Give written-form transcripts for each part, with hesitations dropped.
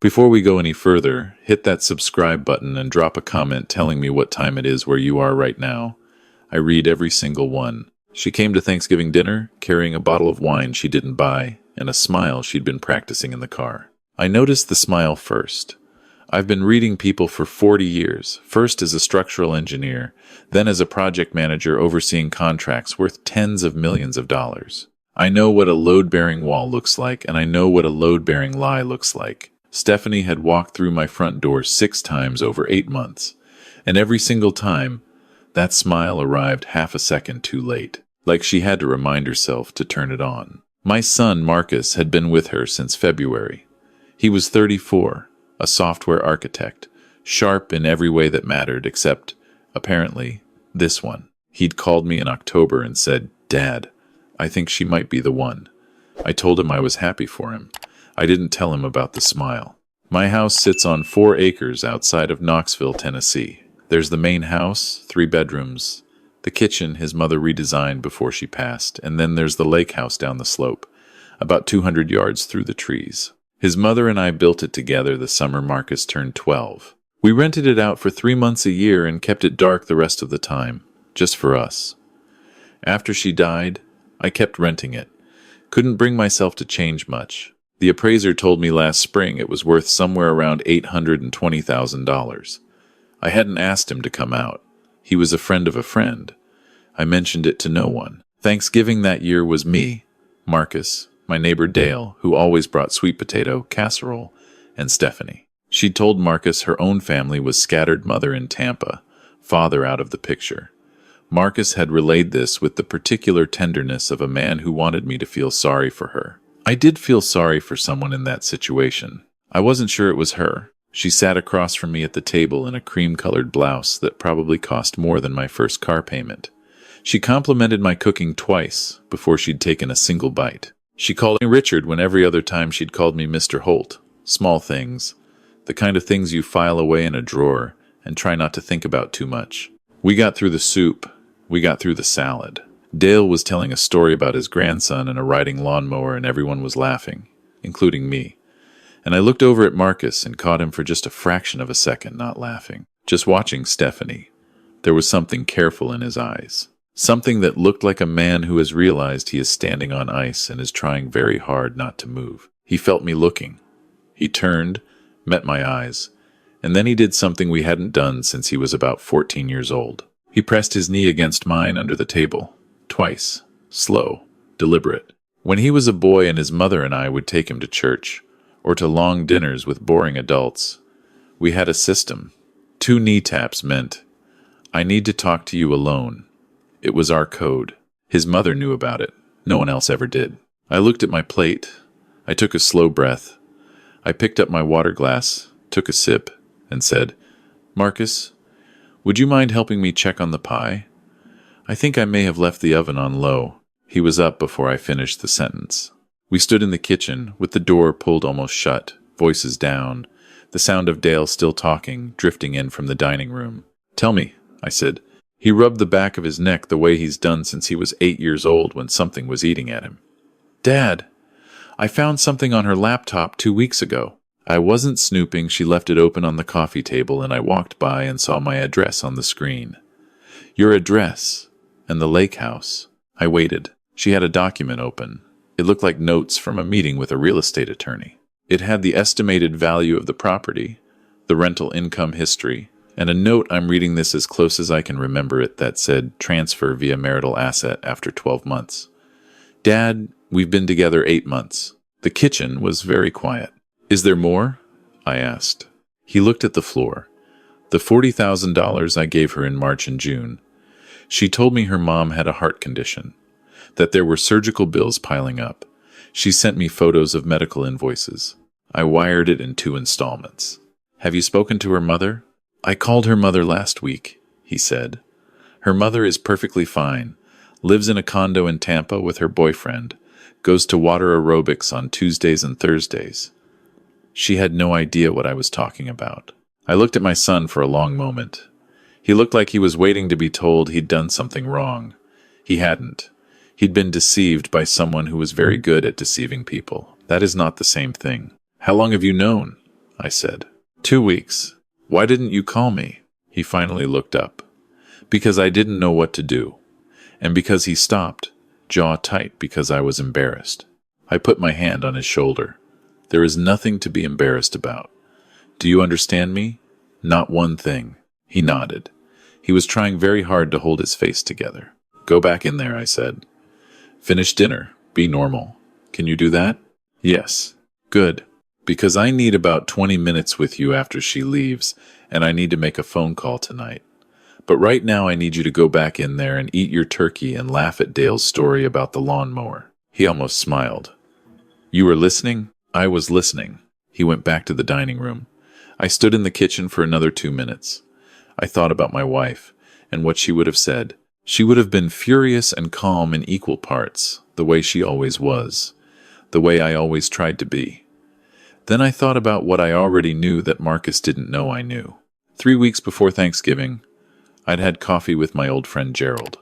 Before we go any further, hit that subscribe button and drop a comment telling me what time it is where you are right now. I read every single one. She came to Thanksgiving dinner carrying a bottle of wine she didn't buy and a smile she'd been practicing in the car. I noticed the smile first. I've been reading people for 40 years, first as a structural engineer, then as a project manager overseeing contracts worth tens of millions of dollars. I know what a load-bearing wall looks like, and I know what a load-bearing lie looks like. Stephanie had walked through my front door 6 times over 8 months, and every single time, that smile arrived half a second too late, like she had to remind herself to turn it on. My son, Marcus, had been with her since February. He was 34, a software architect, sharp in every way that mattered except, apparently, this one. He'd called me in October and said, "Dad, I think she might be the one." I told him I was happy for him. I didn't tell him about the smile. My house sits on 4 acres outside of Knoxville, Tennessee. There's the main house, 3 bedrooms, the kitchen his mother redesigned before she passed, and then there's the lake house down the slope, about 200 yards through the trees. His mother and I built it together the summer Marcus turned 12. We rented it out for 3 months a year and kept it dark the rest of the time, just for us. After she died, I kept renting it. Couldn't bring myself to change much. The appraiser told me last spring it was worth somewhere around $820,000. I hadn't asked him to come out. He was a friend of a friend. I mentioned it to no one. Thanksgiving that year was me, Marcus, my neighbor Dale, who always brought sweet potato, casserole, and Stephanie. She'd told Marcus her own family was scattered mother in Tampa, father out of the picture. Marcus had relayed this with the particular tenderness of a man who wanted me to feel sorry for her. I did feel sorry for someone in that situation. I wasn't sure it was her. She sat across from me at the table in a cream-colored blouse that probably cost more than my first car payment. She complimented my cooking twice before she'd taken a single bite. She called me Richard when every other time she'd called me Mr. Holt. Small things. The kind of things you file away in a drawer and try not to think about too much. We got through the soup. We got through the salad. Dale was telling a story about his grandson and a riding lawnmower, and everyone was laughing, including me. And I looked over at Marcus and caught him for just a fraction of a second not laughing, just watching Stephanie. There was something careful in his eyes. Something that looked like a man who has realized he is standing on ice and is trying very hard not to move. He felt me looking. He turned, met my eyes, and then he did something we hadn't done since he was about 14 years old. He pressed his knee against mine under the table. Twice. Slow. Deliberate. When he was a boy and his mother and I would take him to church, or to long dinners with boring adults, we had a system. 2 knee taps meant, "I need to talk to you alone." It was our code. His mother knew about it. No one else ever did. I looked at my plate. I took a slow breath. I picked up my water glass, took a sip, and said, "Marcus, would you mind helping me check on the pie? I think I may have left the oven on low." He was up before I finished the sentence. We stood in the kitchen, with the door pulled almost shut, voices down, the sound of Dale still talking, drifting in from the dining room. "Tell me," I said. He rubbed the back of his neck the way he's done since he was 8 years old when something was eating at him. "Dad, I found something on her laptop 2 weeks ago." I wasn't snooping. She left it open on the coffee table, and I walked by and saw my address on the screen. "Your address, and the lake house." I waited. She had a document open. It looked like notes from a meeting with a real estate attorney. It had the estimated value of the property, the rental income history, and a note, I'm reading this as close as I can remember it, that said transfer via marital asset after 12 months. "Dad, we've been together 8 months." The kitchen was very quiet. "Is there more?" I asked. He looked at the floor. The $40,000 I gave her in March and June. She told me her mom had a heart condition, that there were surgical bills piling up. She sent me photos of medical invoices. I wired it in 2 installments. "Have you spoken to her mother?" "I called her mother last week," he said. "Her mother is perfectly fine, lives in a condo in Tampa with her boyfriend, goes to water aerobics on Tuesdays and Thursdays." She had no idea what I was talking about. I looked at my son for a long moment. He looked like he was waiting to be told he'd done something wrong. He hadn't. He'd been deceived by someone who was very good at deceiving people. That is not the same thing. "How long have you known?" I said. 2 weeks. Why didn't you call me? He finally looked up. Because I didn't know what to do. And because he stopped, jaw tight because I was embarrassed. I put my hand on his shoulder. There is nothing to be embarrassed about. Do you understand me? Not one thing. He nodded. He was trying very hard to hold his face together. Go back in there, I said. Finish dinner. Be normal. Can you do that? Yes. Good. Because I need about 20 minutes with you after she leaves, and I need to make a phone call tonight. But right now I need you to go back in there and eat your turkey and laugh at Dale's story about the lawnmower. He almost smiled. You were listening? I was listening. He went back to the dining room. I stood in the kitchen for another 2 minutes. I thought about my wife and what she would have said. She would have been furious and calm in equal parts, the way she always was, the way I always tried to be. Then I thought about what I already knew that Marcus didn't know I knew. 3 weeks before Thanksgiving, I'd had coffee with my old friend Gerald.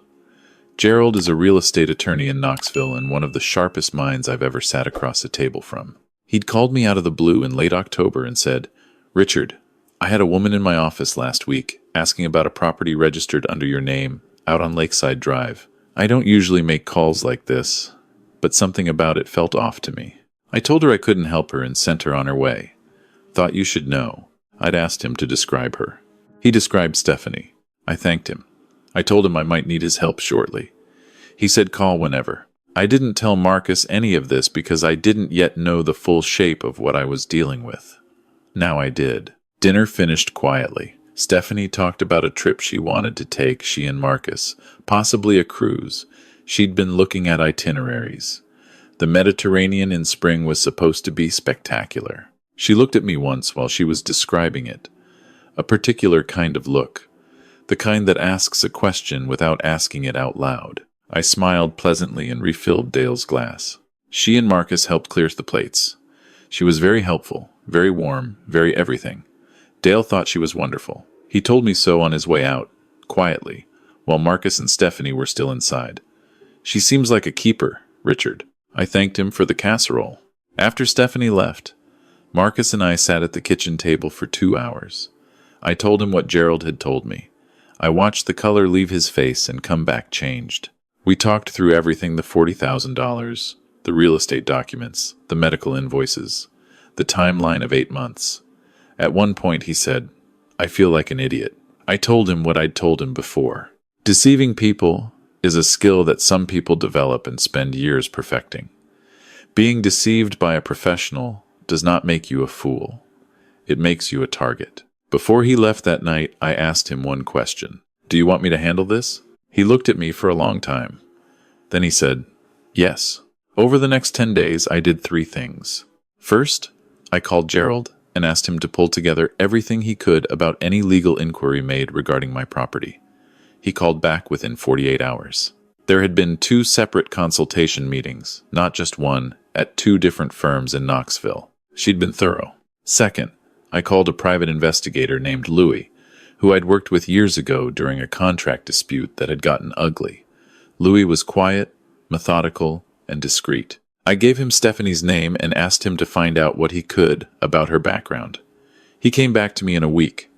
Gerald is a real estate attorney in Knoxville and one of the sharpest minds I've ever sat across a table from. He'd called me out of the blue in late October and said, Richard, I had a woman in my office last week asking about a property registered under your name out on Lakeside Drive. I don't usually make calls like this, but something about it felt off to me. I told her I couldn't help her and sent her on her way. Thought you should know. I'd asked him to describe her. He described Stephanie. I thanked him. I told him I might need his help shortly. He said call whenever. I didn't tell Marcus any of this because I didn't yet know the full shape of what I was dealing with. Now I did. Dinner finished quietly. Stephanie talked about a trip she wanted to take, she and Marcus, possibly a cruise. She'd been looking at itineraries. The Mediterranean in spring was supposed to be spectacular. She looked at me once while she was describing it. A particular kind of look. The kind that asks a question without asking it out loud. I smiled pleasantly and refilled Dale's glass. She and Marcus helped clear the plates. She was very helpful, very warm, very everything. Dale thought she was wonderful. He told me so on his way out, quietly, while Marcus and Stephanie were still inside. She seems like a keeper, Richard. I thanked him for the casserole. After Stephanie left, Marcus and I sat at the kitchen table for 2 hours. I told him what Gerald had told me. I watched the color leave his face and come back changed. We talked through everything, the $40,000, the real estate documents, the medical invoices, the timeline of 8 months. At one point he said, I feel like an idiot. I told him what I'd told him before. Deceiving people is a skill that some people develop and spend years perfecting. Being deceived by a professional does not make you a fool. It makes you a target. Before he left that night, I asked him one question. Do you want me to handle this? He looked at me for a long time. Then he said, yes. Over the next 10 days, I did 3 things. First, I called Gerald and asked him to pull together everything he could about any legal inquiry made regarding my property. He called back within 48 hours. There had been 2 separate consultation meetings, not just one, at 2 different firms in Knoxville. She'd been thorough. Second, I called a private investigator named Louis, who I'd worked with years ago during a contract dispute that had gotten ugly. Louis was quiet, methodical, and discreet. I gave him Stephanie's name and asked him to find out what he could about her background. He came back to me in a week.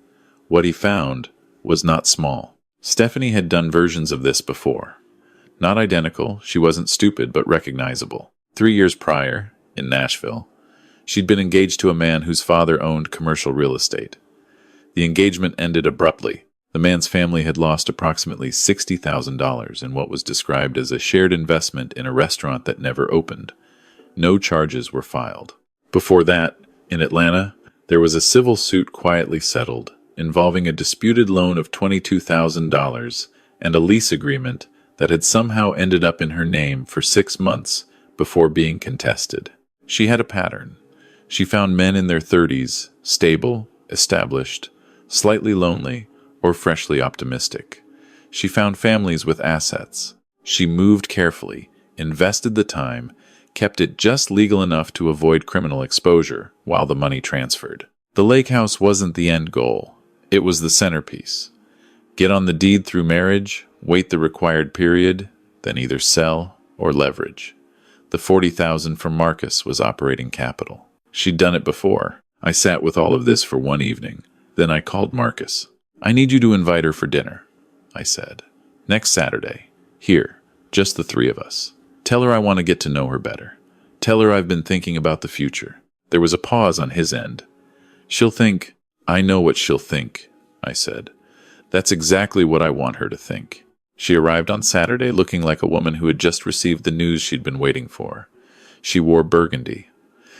What he found was not small. Stephanie had done versions of this before. Not identical, she wasn't stupid, but recognizable. 3 years prior, in Nashville, she'd been engaged to a man whose father owned commercial real estate. The engagement ended abruptly. The man's family had lost approximately $60,000 in what was described as a shared investment in a restaurant that never opened. No charges were filed. Before that, in Atlanta, there was a civil suit quietly settled, involving a disputed loan of $22,000 and a lease agreement that had somehow ended up in her name for 6 months before being contested. She had a pattern. She found men in their 30s, stable, established, slightly lonely, or freshly optimistic. She found families with assets. She moved carefully, invested the time, kept it just legal enough to avoid criminal exposure while the money transferred. The lake house wasn't the end goal. It was the centerpiece. Get on the deed through marriage, wait the required period, then either sell or leverage. The $40,000 from Marcus was operating capital. She'd done it before. I sat with all of this for one evening. Then I called Marcus. I need you to invite her for dinner, I said. Next Saturday. Here, just the three of us. Tell her I want to get to know her better. Tell her I've been thinking about the future. There was a pause on his end. She'll think, I know what she'll think, I said. That's exactly what I want her to think. She arrived on Saturday looking like a woman who had just received the news she'd been waiting for. She wore burgundy.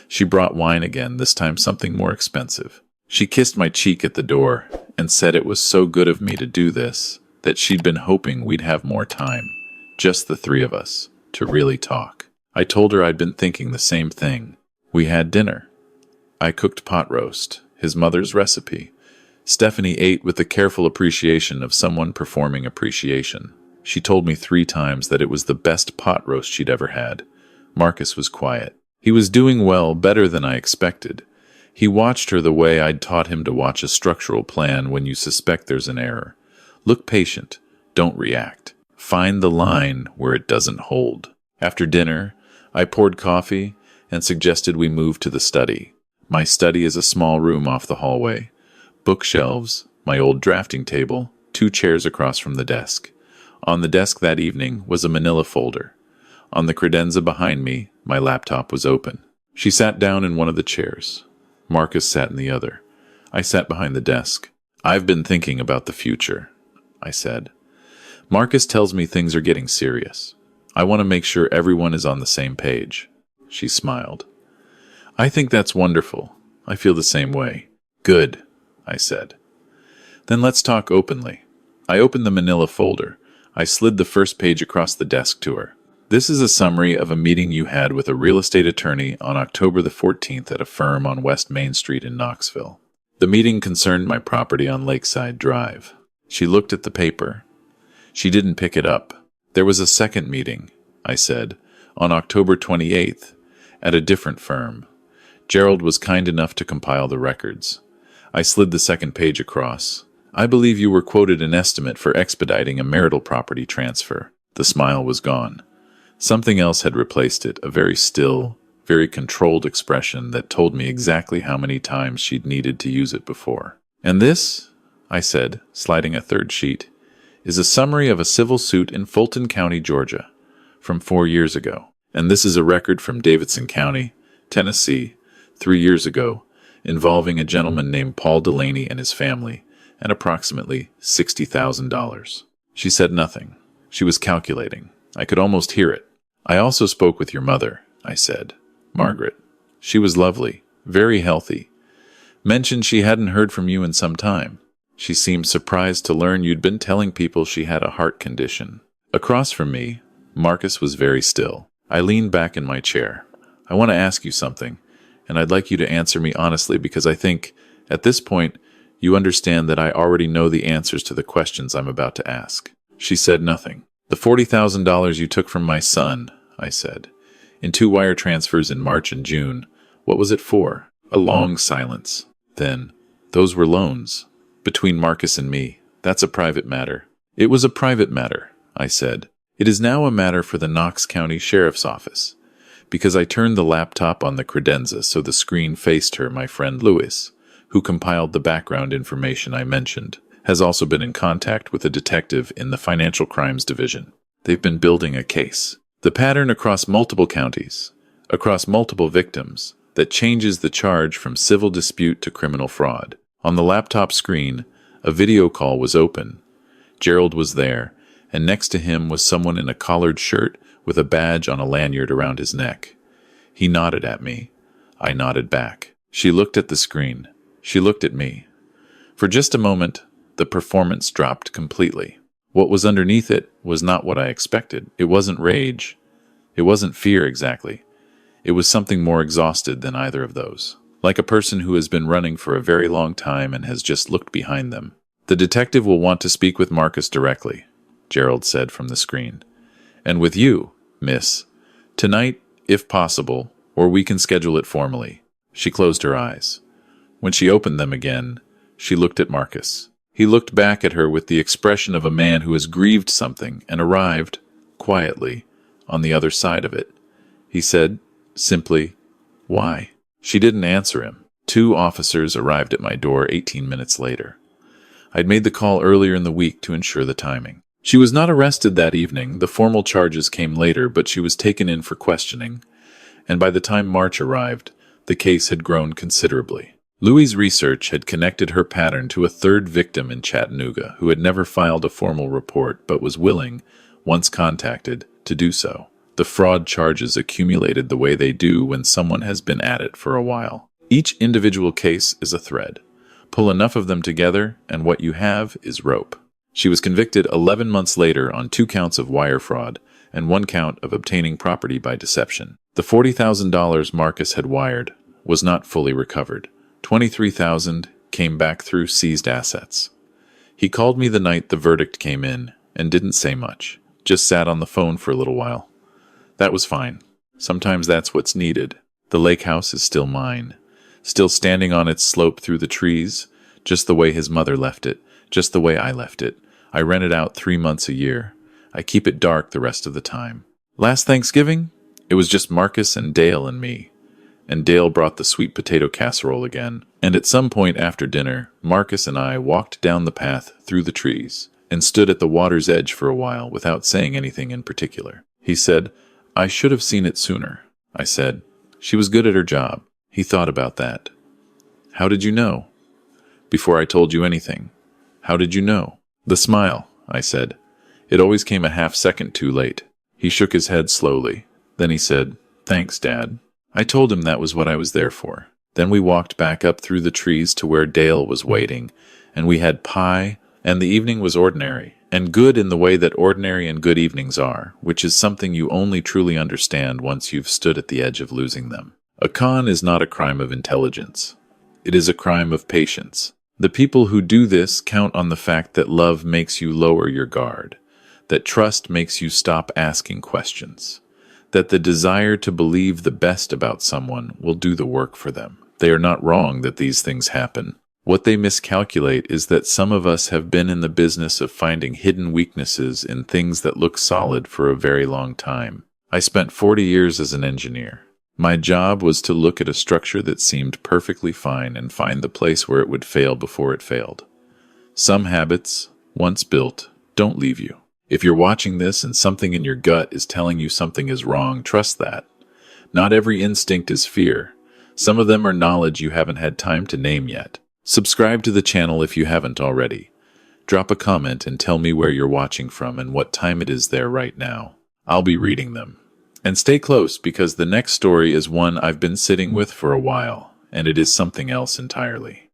She brought wine again, this time something more expensive. She kissed my cheek at the door and said it was so good of me to do this, that she'd been hoping we'd have more time, just the three of us, to really talk. I told her I'd been thinking the same thing. We had dinner. I cooked pot roast, his mother's recipe. Stephanie ate with the careful appreciation of someone performing appreciation. She told me 3 times that it was the best pot roast she'd ever had. Marcus was quiet. He was doing well, better than I expected. He watched her the way I'd taught him to watch a structural plan when you suspect there's an error. Look patient. Don't react. Find the line where it doesn't hold. After dinner, I poured coffee and suggested we move to the study. My study is a small room off the hallway. Bookshelves, my old drafting table, 2 chairs across from the desk. On the desk that evening was a manila folder. On the credenza behind me, my laptop was open. She sat down in one of the chairs. Marcus sat in the other. I sat behind the desk. I've been thinking about the future, I said. Marcus tells me things are getting serious. I want to make sure everyone is on the same page. She smiled. I think that's wonderful. I feel the same way. Good, I said. Then let's talk openly. I opened the manila folder. I slid the first page across the desk to her. This is a summary of a meeting you had with a real estate attorney on October the 14th at a firm on West Main Street in Knoxville. The meeting concerned my property on Lakeside Drive. She looked at the paper. She didn't pick it up. There was a second meeting, I said, on October 28th, at a different firm. Gerald was kind enough to compile the records. I slid the second page across. I believe you were quoted an estimate for expediting a marital property transfer. The smile was gone. Something else had replaced it, a very still, very controlled expression that told me exactly how many times she'd needed to use it before. And this, I said, sliding a third sheet, is a summary of a civil suit in Fulton County, Georgia, from 4 years ago. And this is a record from Davidson County, Tennessee, 3 years ago, involving a gentleman named Paul Delaney and his family, and approximately $60,000. She said nothing. She was calculating. I could almost hear it. I also spoke with your mother, I said. Margaret. She was lovely, very healthy. Mentioned she hadn't heard from you in some time. She seemed surprised to learn you'd been telling people she had a heart condition. Across from me, Marcus was very still. I leaned back in my chair. I want to ask you something, and I'd like you to answer me honestly because I think, at this point, you understand that I already know the answers to the questions I'm about to ask. She said nothing. The $40,000 you took from my son, I said, in 2 wire transfers in March and June. What was it for? A long silence. Then, those were loans. Between Marcus and me. That's a private matter. It was a private matter, I said. It is now a matter for the Knox County Sheriff's Office. Because I turned the laptop on the credenza so the screen faced her, my friend Lewis, who compiled the background information I mentioned, has also been in contact with a detective in the Financial Crimes Division. They've been building a case. The pattern across multiple counties, across multiple victims, that changes the charge from civil dispute to criminal fraud. On the laptop screen, a video call was open. Gerald was there, and next to him was someone in a collared shirt with a badge on a lanyard around his neck. He nodded at me. I nodded back. She looked at the screen. She looked at me. For just a moment, the performance dropped completely. What was underneath it was not what I expected. It wasn't rage. It wasn't fear exactly. It was something more exhausted than either of those. Like a person who has been running for a very long time and has just looked behind them. The detective will want to speak with Marcus directly, Gerald said from the screen. And with you, miss. Tonight, if possible, or we can schedule it formally. She closed her eyes. When she opened them again, she looked at Marcus. He looked back at her with the expression of a man who has grieved something and arrived, quietly, on the other side of it. He said, simply, "Why?" She didn't answer him. 2 officers arrived at my door 18 minutes later. I'd made the call earlier in the week to ensure the timing. She was not arrested that evening. The formal charges came later, but she was taken in for questioning, and by the time March arrived, the case had grown considerably. Louie's research had connected her pattern to a third victim in Chattanooga who had never filed a formal report but was willing, once contacted, to do so. The fraud charges accumulated the way they do when someone has been at it for a while. Each individual case is a thread. Pull enough of them together, and what you have is rope. She was convicted 11 months later on 2 counts of wire fraud and 1 count of obtaining property by deception. The $40,000 Marcus had wired was not fully recovered. $23,000 came back through seized assets. He called me the night the verdict came in and didn't say much, just sat on the phone for a little while. That was fine. Sometimes that's what's needed. The lake house is still mine, still standing on its slope through the trees, just the way his mother left it, just the way I left it. I rent it out 3 months a year. I keep it dark the rest of the time. Last Thanksgiving, it was just Marcus and Dale and me. And Dale brought the sweet potato casserole again. And at some point after dinner, Marcus and I walked down the path through the trees and stood at the water's edge for a while without saying anything in particular. He said, "I should have seen it sooner." I said, "She was good at her job." He thought about that. "How did you know?" "Before I told you anything." "How did you know?" "The smile," I said. "It always came a half-second too late." He shook his head slowly. Then he said, "Thanks, Dad." I told him that was what I was there for. Then we walked back up through the trees to where Dale was waiting, and we had pie, and the evening was ordinary, and good in the way that ordinary and good evenings are, which is something you only truly understand once you've stood at the edge of losing them. A con is not a crime of intelligence. It is a crime of patience. The people who do this count on the fact that love makes you lower your guard, that trust makes you stop asking questions, that the desire to believe the best about someone will do the work for them. They are not wrong that these things happen. What they miscalculate is that some of us have been in the business of finding hidden weaknesses in things that look solid for a very long time. I spent 40 years as an engineer. My job was to look at a structure that seemed perfectly fine and find the place where it would fail before it failed. Some habits, once built, don't leave you. If you're watching this and something in your gut is telling you something is wrong, trust that. Not every instinct is fear. Some of them are knowledge you haven't had time to name yet. Subscribe to the channel if you haven't already. Drop a comment and tell me where you're watching from and what time it is there right now. I'll be reading them. And stay close because the next story is one I've been sitting with for a while, and it is something else entirely.